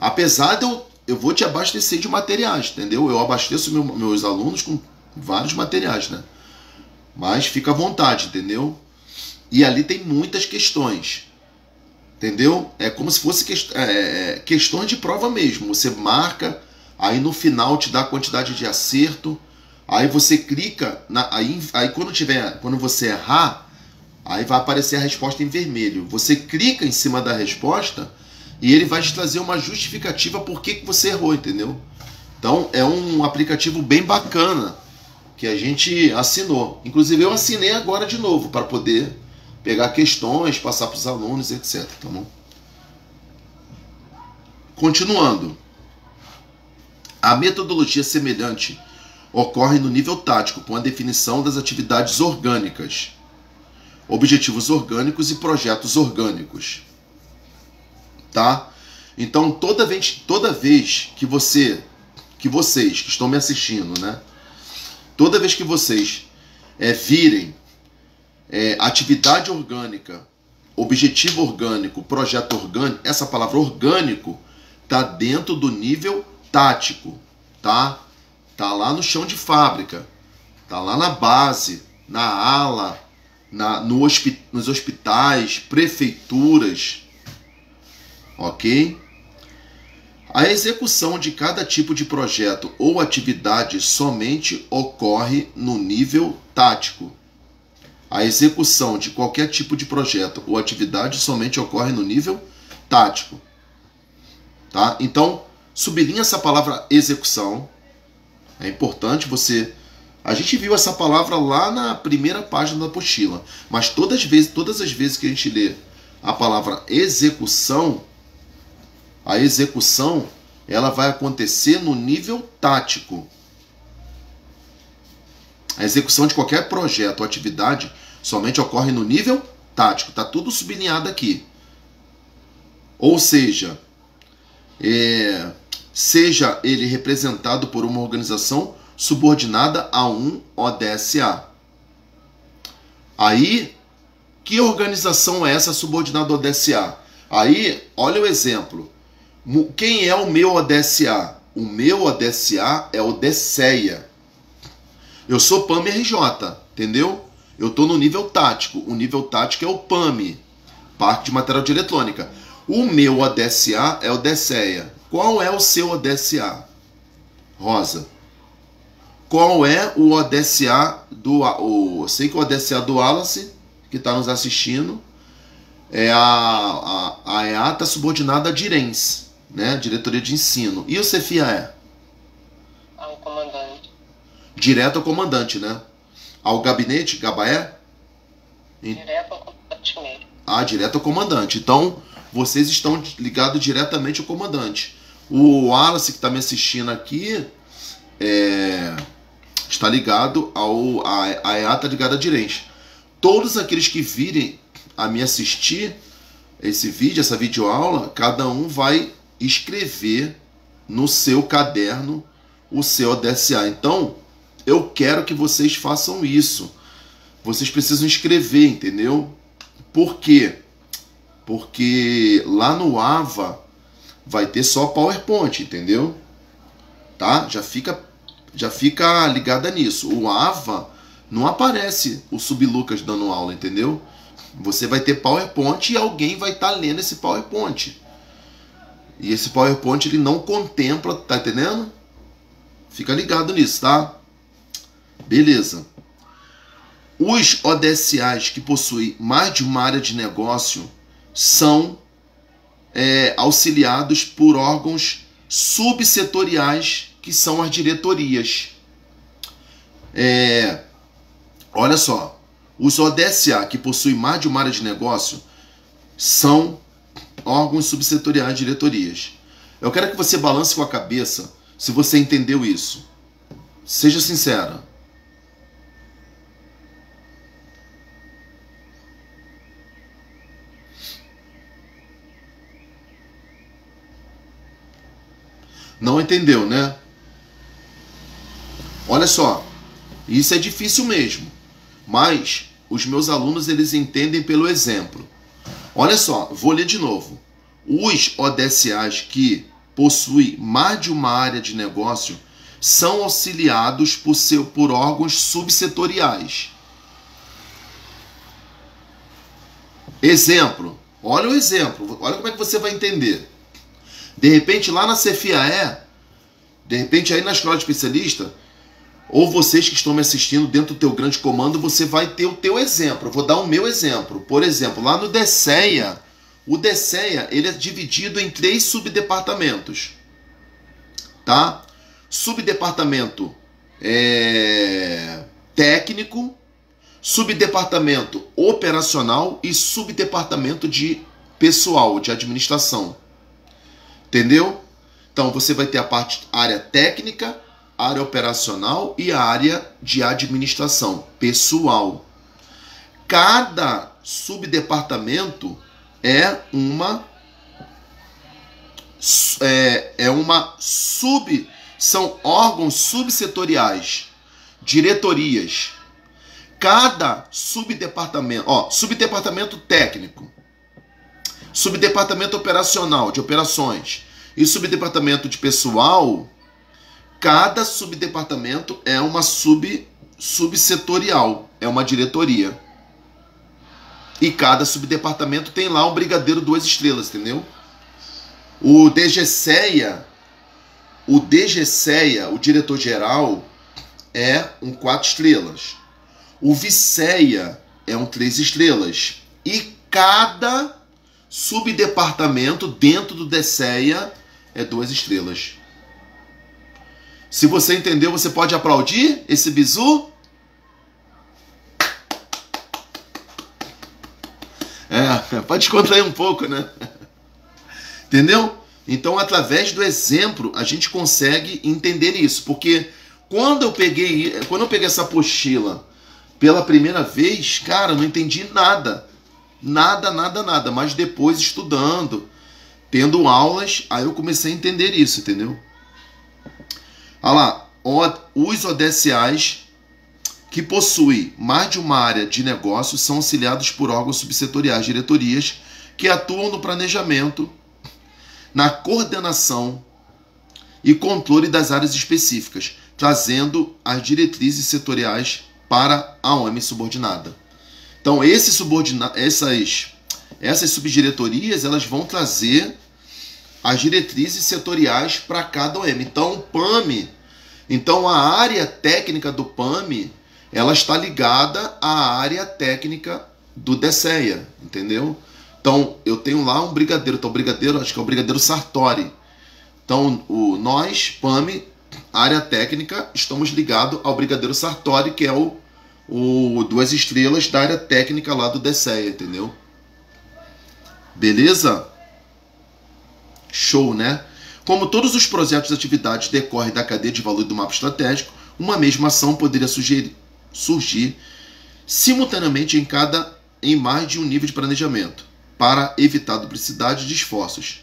Apesar de eu vou te abastecer de materiais, entendeu? Eu abasteço meus alunos com vários materiais, né? Mas fica à vontade, entendeu? E ali tem muitas questões, entendeu? É como se fosse questões de prova mesmo. Você marca, aí no final te dá a quantidade de acerto. Aí você clica, aí quando você errar, aí vai aparecer a resposta em vermelho. Você clica em cima da resposta e ele vai te trazer uma justificativa por que você errou, entendeu? Então é um aplicativo bem bacana que a gente assinou. Inclusive eu assinei agora de novo para poder pegar questões, passar para os alunos, etc. Tá bom? Continuando. A metodologia semelhante ocorre no nível tático, com a definição das atividades orgânicas, objetivos orgânicos e projetos orgânicos. Tá? Então, toda vez que vocês que estão me assistindo, né? Toda vez que vocês virem atividade orgânica, objetivo orgânico, projeto orgânico, essa palavra orgânico está dentro do nível tático, tá? Tá lá no chão de fábrica, tá lá na base, na ala, nos hospitais, prefeituras, ok? A execução de cada tipo de projeto ou atividade somente ocorre no nível tático. A execução de qualquer tipo de projeto ou atividade somente ocorre no nível tático. Tá? Então, sublinha essa palavra execução. É importante você... A gente viu essa palavra lá na primeira página da apostila, mas todas as vezes que a gente lê a palavra execução, a execução ela vai acontecer no nível tático. A execução de qualquer projeto ou atividade somente ocorre no nível tático. Está tudo sublinhado aqui. Ou seja, seja ele representado por uma organização subordinada a um ODSA. Aí, que organização é essa subordinada ao ODSA? Aí, olha o exemplo. Quem é o meu ODSA? O meu ODSA é o DSEA. Eu sou PAMI-RJ, entendeu? Eu estou no nível tático. O nível tático é o PAMI, Parque de Material de Eletrônica. O meu ODSA é o DSEA. Qual é o seu ODSA? Rosa. Qual é o ODSA do... Eu sei que o ODSA do Wallace, que está nos assistindo, é a EATA subordinada a DIRENS, né? Diretoria de Ensino. E o CEFIA Ao comandante. Direto ao comandante, né? Ao gabinete, Gabaé? Direto ao comandante mesmo. Ah, direto ao comandante. Então, vocês estão ligados diretamente ao comandante. O Wallace, que está me assistindo aqui, está ligado a EATA ligada a DIRENS. Todos aqueles que virem a me assistir esse vídeo, essa videoaula, cada um vai escrever no seu caderno o seu ODSA. Então, eu quero que vocês façam isso. Vocês precisam escrever, entendeu? Por quê? Porque lá no AVA vai ter só PowerPoint, entendeu? Tá? Já fica ligada nisso. O AVA não aparece o Sublucas dando aula, entendeu? Você vai ter PowerPoint e alguém vai estar lendo esse PowerPoint. E esse PowerPoint ele não contempla, tá entendendo? Fica ligado nisso, tá? Beleza. Os ODSAs que possuem mais de uma área de negócio são auxiliados por órgãos subsetoriais, que são as diretorias. Olha só, os ODSA que possuem mais de uma área de negócio são órgãos subsetoriais, diretorias. Eu quero que você balance com a cabeça se você entendeu isso. Seja sincera. Não entendeu, né? Olha só, isso é difícil mesmo, mas os meus alunos eles entendem pelo exemplo. Olha só, vou ler de novo. Os ODSAs que possuem mais de uma área de negócio são auxiliados por órgãos subsetoriais. Exemplo, olha o exemplo, olha como é que você vai entender. De repente, lá na CEFIA, de repente aí na escola de especialista, ou vocês que estão me assistindo dentro do teu grande comando, você vai ter o teu exemplo. Eu vou dar o meu exemplo. Por exemplo, lá no DSEA, o DSEA ele é dividido em 3 subdepartamentos. Tá? Subdepartamento técnico, subdepartamento operacional e subdepartamento de pessoal, de administração. Entendeu? Então você vai ter a área técnica, área operacional e a área de administração, pessoal. Cada subdepartamento são órgãos subsetoriais, diretorias. Cada subdepartamento, subdepartamento técnico, subdepartamento operacional, de operações, e subdepartamento de pessoal, cada subdepartamento é uma subsetorial, é uma diretoria. E cada subdepartamento tem lá um brigadeiro 2 estrelas, entendeu? O DGCEA, o diretor-geral, é um 4 estrelas. O VICEA é um 3 estrelas. E cada subdepartamento dentro do DSEA é 2 estrelas. Se você entendeu, você pode aplaudir esse bizu? Pode descontrair um pouco, né? Entendeu? Então, através do exemplo, a gente consegue entender isso. Porque Quando eu peguei essa apostila pela primeira vez, cara, eu não entendi nada. Nada. Mas depois, estudando, tendo aulas, aí eu comecei a entender isso, entendeu? Olha lá, os ODSAs que possuem mais de uma área de negócio são auxiliados por órgãos subsetoriais, diretorias, que atuam no planejamento, na coordenação e controle das áreas específicas, trazendo as diretrizes setoriais para a OM subordinada. Então, essas subdiretorias, elas vão trazer as diretrizes setoriais para cada OM. Então, a área técnica do PAMI, ela está ligada à área técnica do DSEA, entendeu? Então, eu tenho lá um brigadeiro, então, acho que é o brigadeiro Sartori. Então, nós, PAMI, área técnica, estamos ligados ao brigadeiro Sartori, que é o 2 estrelas da área técnica lá do DSEA, entendeu? Beleza? Show, né? Como todos os projetos e atividades decorrem da cadeia de valor do mapa estratégico, uma mesma ação poderia surgir simultaneamente em mais de um nível de planejamento, para evitar duplicidade de esforços.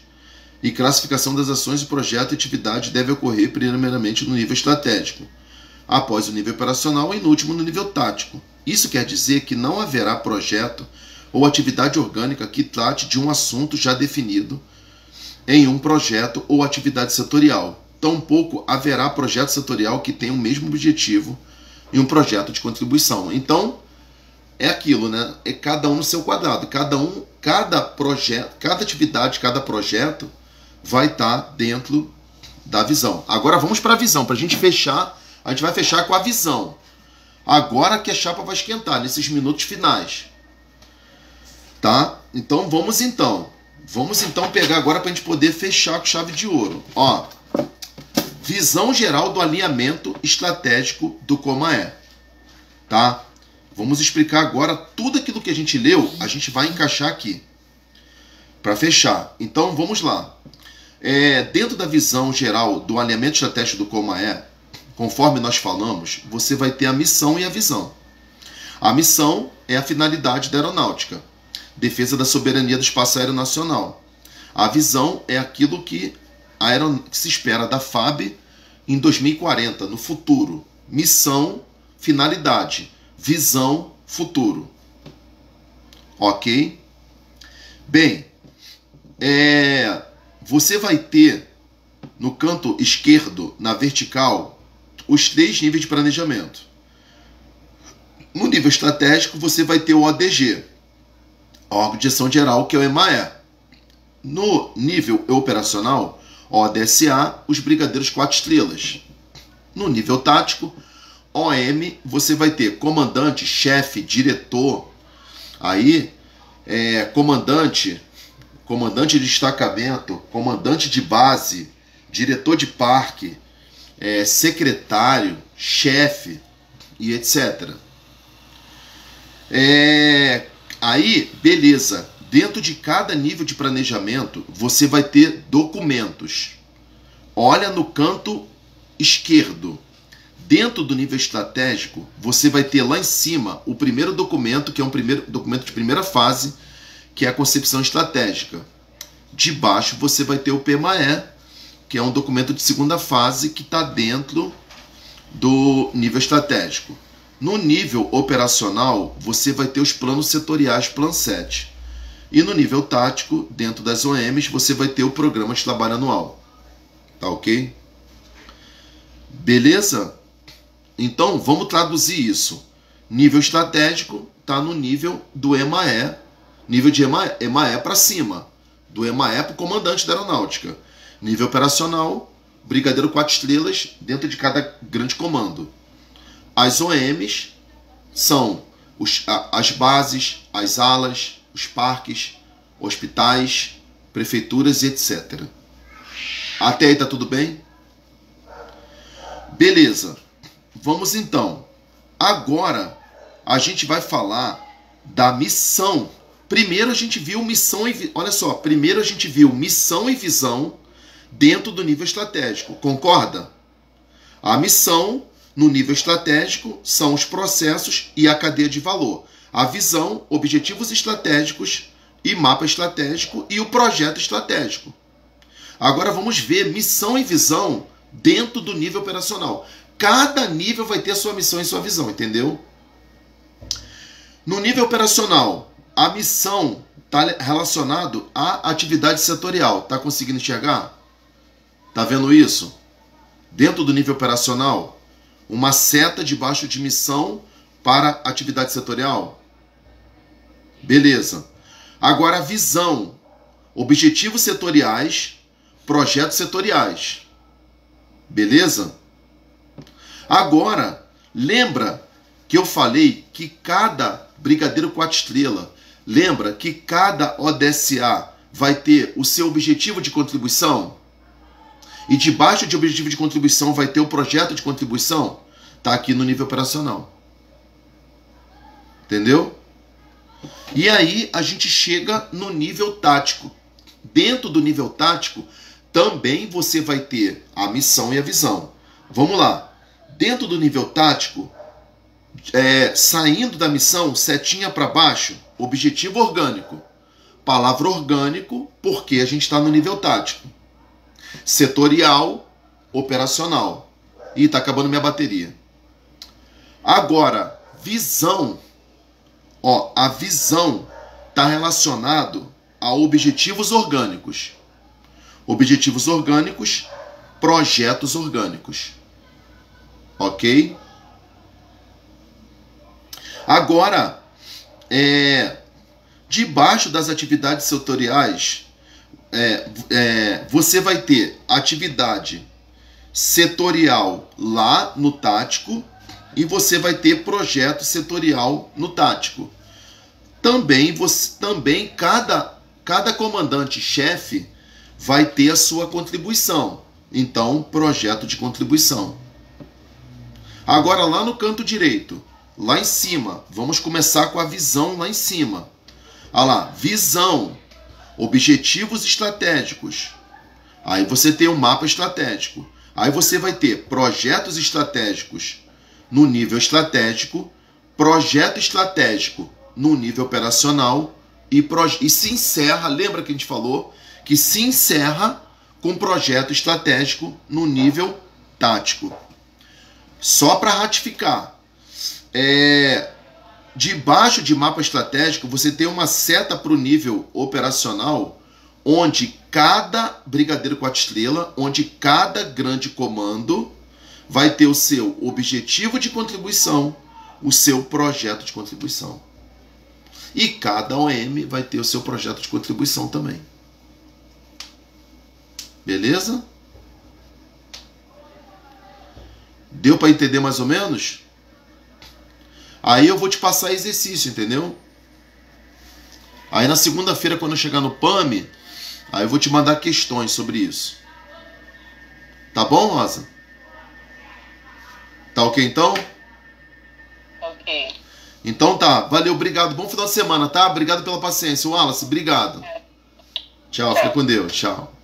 E classificação das ações e projeto e atividade deve ocorrer primeiramente no nível estratégico, após o nível operacional e no último no nível tático. Isso quer dizer que não haverá projeto ou atividade orgânica que trate de um assunto já definido em um projeto ou atividade setorial. Tampouco haverá projeto setorial que tenha o mesmo objetivo em um projeto de contribuição. Então, é aquilo, né? É cada um no seu quadrado. Cada projeto, cada atividade, cada projeto vai estar dentro da visão. Agora vamos para a visão. Para a gente fechar, a gente vai fechar com a visão. Agora que a chapa vai esquentar, nesses minutos finais. Tá? Então vamos pegar agora para a gente poder fechar com chave de ouro. Ó, visão geral do alinhamento estratégico do COMAE. Tá? Vamos explicar agora tudo aquilo que a gente leu, a gente vai encaixar aqui. Para fechar. Então vamos lá. Dentro da visão geral do alinhamento estratégico do COMAE, conforme nós falamos, você vai ter a missão e a visão. A missão é a finalidade da aeronáutica, defesa da soberania do espaço aéreo nacional. A visão é aquilo que se espera da FAB em 2040, no futuro. Missão, finalidade, visão, futuro. Ok? Bem, você vai ter no canto esquerdo, na vertical, os 3 níveis de planejamento. No nível estratégico, você vai ter o ODG, órgão de direção geral, que é o EMAE. No nível operacional, ODSA, os brigadeiros 4 estrelas. No nível tático, OM, você vai ter comandante, chefe, diretor, aí comandante de destacamento, comandante de base, diretor de parque, secretário, chefe e etc. Aí, beleza. Dentro de cada nível de planejamento, você vai ter documentos. Olha no canto esquerdo. Dentro do nível estratégico, você vai ter lá em cima o primeiro documento, que é um documento de primeira fase, que é a concepção estratégica. De baixo você vai ter o PMAE, que é um documento de segunda fase que está dentro do nível estratégico. No nível operacional, você vai ter os planos setoriais, Plan 7. E no nível tático, dentro das OMs, você vai ter o programa de trabalho anual. Tá ok? Beleza? Então, vamos traduzir isso. Nível estratégico está no nível do EMAE. Nível de EMAE para cima. Do EMAE para o comandante da aeronáutica. Nível operacional, brigadeiro 4 estrelas dentro de cada grande comando. As OMs são as bases, as alas, os parques, hospitais, prefeituras e etc. Até aí tá tudo bem? Beleza. Vamos então. Agora a gente vai falar da missão. Primeiro a gente viu missão e olha só, primeiro a gente viu missão e visão dentro do nível estratégico. Concorda? A missão no nível estratégico são os processos e a cadeia de valor. A visão, objetivos estratégicos e mapa estratégico e o projeto estratégico. Agora vamos ver missão e visão dentro do nível operacional. Cada nível vai ter sua missão e sua visão, entendeu? No nível operacional, a missão está relacionado à atividade setorial. Está conseguindo enxergar? Está vendo isso? Dentro do nível operacional, uma seta debaixo de missão para atividade setorial. Beleza. Agora a visão, objetivos setoriais, projetos setoriais. Beleza? Agora, lembra que eu falei que cada Brigadeiro 4 estrelas, lembra que cada ODSA vai ter o seu objetivo de contribuição? E debaixo de objetivo de contribuição vai ter o projeto de contribuição? Está aqui no nível operacional. Entendeu? E aí a gente chega no nível tático. Dentro do nível tático, também você vai ter a missão e a visão. Vamos lá. Dentro do nível tático, saindo da missão, setinha para baixo, objetivo orgânico. Palavra orgânico, porque a gente está no nível tático. Setorial, operacional. Ih, está acabando minha bateria. Agora, visão. Ó, a visão está relacionado a objetivos orgânicos. Objetivos orgânicos, projetos orgânicos. Ok? Agora, debaixo das atividades setoriais, você vai ter atividade setorial lá no tático e você vai ter projeto setorial no tático. Também cada comandante-chefe vai ter a sua contribuição. Então, projeto de contribuição. Agora, lá no canto direito, lá em cima, vamos começar com a visão lá em cima. Olha lá, visão, objetivos estratégicos. Aí você tem um mapa estratégico. Aí você vai ter projetos estratégicos no nível estratégico, projeto estratégico no nível operacional e se encerra, lembra que a gente falou que se encerra com projeto estratégico no nível tático. Só para ratificar, debaixo de mapa estratégico você tem uma seta para o nível operacional, onde cada Brigadeiro 4 estrelas, onde cada grande comando vai ter o seu objetivo de contribuição, o seu projeto de contribuição. E cada OM vai ter o seu projeto de contribuição também. Beleza? Deu para entender mais ou menos? Aí eu vou te passar exercício, entendeu? Aí na segunda-feira, quando eu chegar no PAMI, aí eu vou te mandar questões sobre isso. Tá bom, Rosa? Tá ok então? Ok. Então tá, valeu, obrigado. Bom final de semana, tá? Obrigado pela paciência. Wallace, obrigado. Tchau, fica com Deus. Tchau.